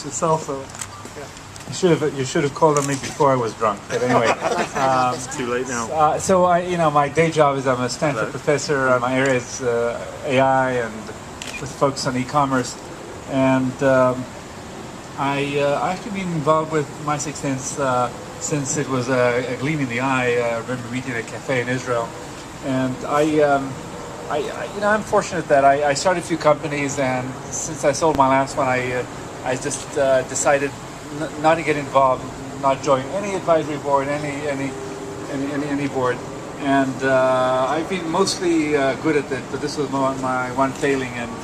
yourself. So, yeah. You should have called on me before I was drunk. But anyway, It's too late now. so my day job is I'm a Stanford professor. My area is AI and with focus on e-commerce. And I've actually been involved with My6Sense since it was a gleam in the eye. I remember meeting at a cafe in Israel, and I'm fortunate that I started a few companies, and since I sold my last one, I just decided not to get involved, not join any advisory board, any board, and I've been mostly good at it. But this was my one failing, and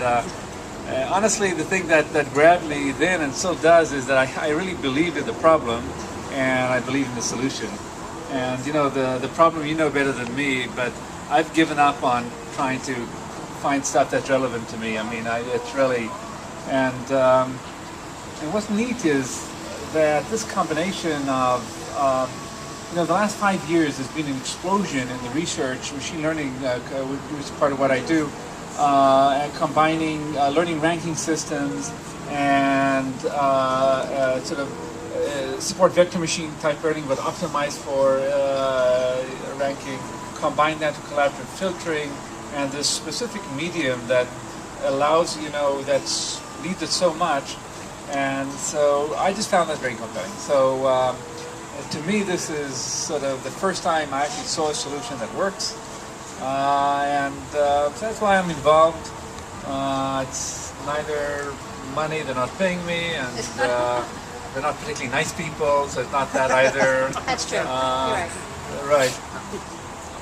honestly, the thing that grabbed me then and still does is that I really believed in the problem, and I believe in the solution. And the problem you know better than me, but I've given up on trying to find stuff that's relevant to me. I mean, it's really, and what's neat is that this combination of, the last 5 years has been an explosion in the research, machine learning, which is part of what I do, and combining learning ranking systems and support vector machine type learning, but optimized for ranking, combine that with collaborative filtering, and this specific medium that allows, that's needed so much. And so I just found that very compelling. So to me, this is sort of the first time I actually saw a solution that works. So that's why I'm involved. It's neither money, they're not paying me, and they're not particularly nice people, so it's not that either. That's true. You're right. Right.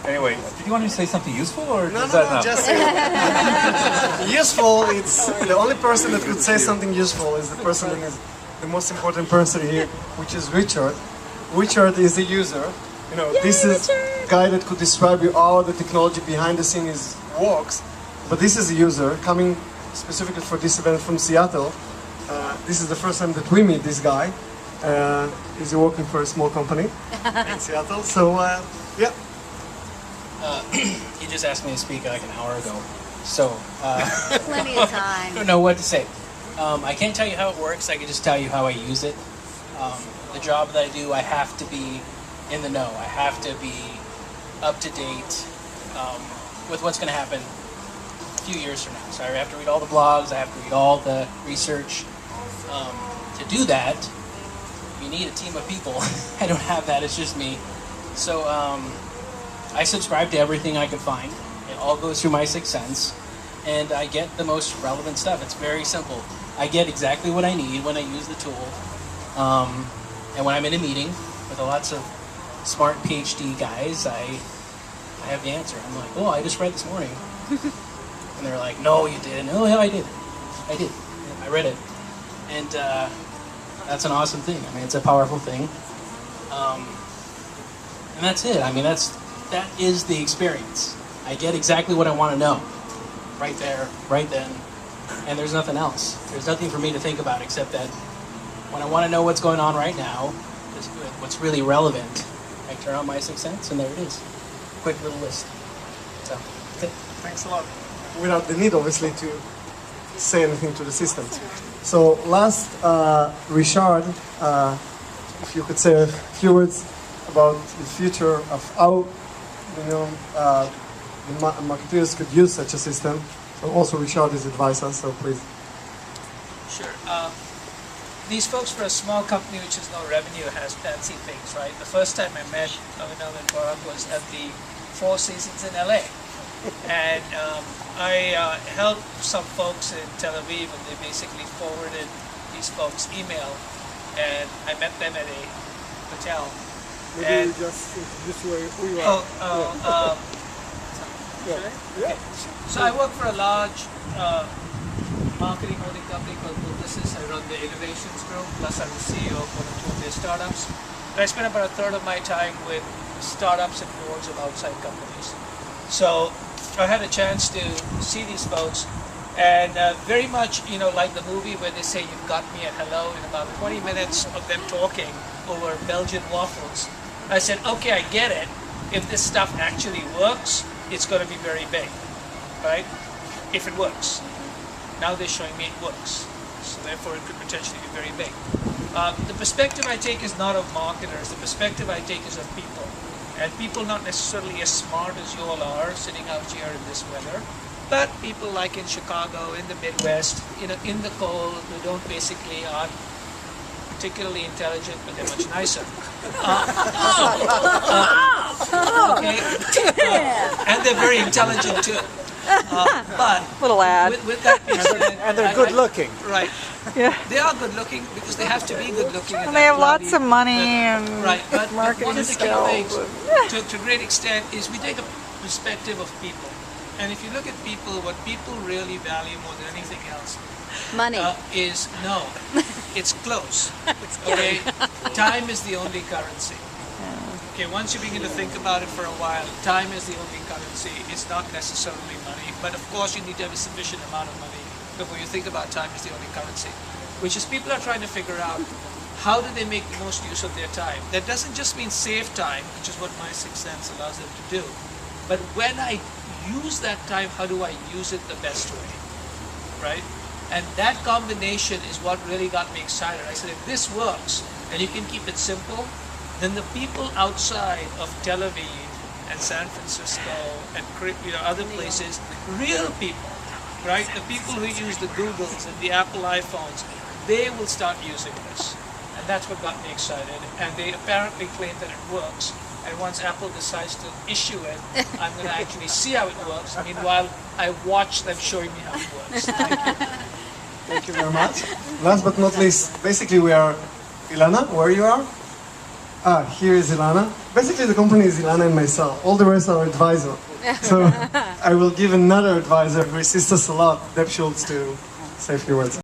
Anyway, did you want me to say something useful, or No, is that enough? just useful. It's the only person that could say something useful is the person that is the most important person here, which is Richard. Richard is the user. This is a guy that could describe you how the technology behind the scenes works. But this is a user coming specifically for this event from Seattle. This is the first time that we meet this guy. He's working for a small company in Seattle. So, yeah. He just asked me to speak like an hour ago, so Plenty of time. I don't know what to say. I can't tell you how it works. I can just tell you how I use it. The job that I do, I have to be in the know. I have to be up to date with what's going to happen a few years from now. So I have to read all the blogs. I have to read all the research. To do that, you need a team of people. I don't have that. It's just me. So I subscribe to everything I can find. It all goes through My6Sense, and I get the most relevant stuff. It's very simple. I get exactly what I need when I use the tool. And when I'm in a meeting with lots of smart PhD guys, I have the answer. I'm like, oh, I just read this morning. And they're like, no, you didn't. Oh, yeah, I did. I read it. And that's an awesome thing. I mean, it's a powerful thing. And that's it. I mean, that is the experience. I get exactly what I want to know. Right there, right then. And there's nothing else. There's nothing for me to think about except that when I want to know what's going on right now, what's really relevant, I turn on My6Sense and there it is. Quick little list. So, that's it. Thanks a lot. Without the need, obviously, to say anything to the system. So, last, Richard, if you could say a few words about the future of how the marketeers could use such a system. So also Richard is advisor, so please. Sure. These folks for a small company which has no revenue has fancy things, right? The first time I met Avinal and Barak was at the Four Seasons in LA. And I helped some folks in Tel Aviv, and they basically forwarded these folks' email, and I met them at a hotel. Maybe you just introduce who you are. Okay. So I work for a large marketing holding company called Publicis. I run the innovations group, plus I'm the CEO of one or two of their startups. And I spend about a third of my time with startups and boards of outside companies. So I had a chance to see these folks, and very much, like the movie where they say you've got me at hello, in about 20 minutes of them talking over Belgian waffles, I said, okay, I get it. If this stuff actually works, it's going to be very big, right? If it works. Now they're showing me it works. So therefore, it could potentially be very big. The perspective I take is not of marketers. The perspective I take is of people. And people not necessarily as smart as you all are sitting out here in this weather, but people like in Chicago, in the Midwest, in the cold, who don't basically aren't particularly intelligent, but they're much nicer. Okay, and they're very intelligent too. But Little ad. with that being said, And they're good looking. right? Yeah. They are good looking because they have to be good looking. And they have lots of money and right. But marketing one of the key skills. things, to a great extent, is we take a perspective of people. And if you look at people, what people really value more than anything else Money. is no, it's close. Okay, time is the only currency. Okay, once you begin to think about it for a while, time is the only currency. It's not necessarily money, but of course you need to have a sufficient amount of money before you think about time is the only currency. Which is people are trying to figure out how do they make the most use of their time. That doesn't just mean save time, which is what My6Sense allows them to do, but when I use that time, how do I use it the best way, right? And that combination is what really got me excited. I said, if this works and you can keep it simple, then the people outside of Tel Aviv and San Francisco and other places, real people, right? The people who use the Googles and the Apple iPhones, they will start using this. And that's what got me excited. And they apparently claim that it works. And once Apple decides to issue it, I'm going to actually see how it works. Meanwhile, I watch them showing me how it works. Thank you. Thank you very much. Last but not least, basically we are Ilana, where you are? Here is Ilana. Basically the company is Ilana and myself. All the rest are advisor. So I will give another advisor who assists us a lot, Deb Schultz, to say a few words.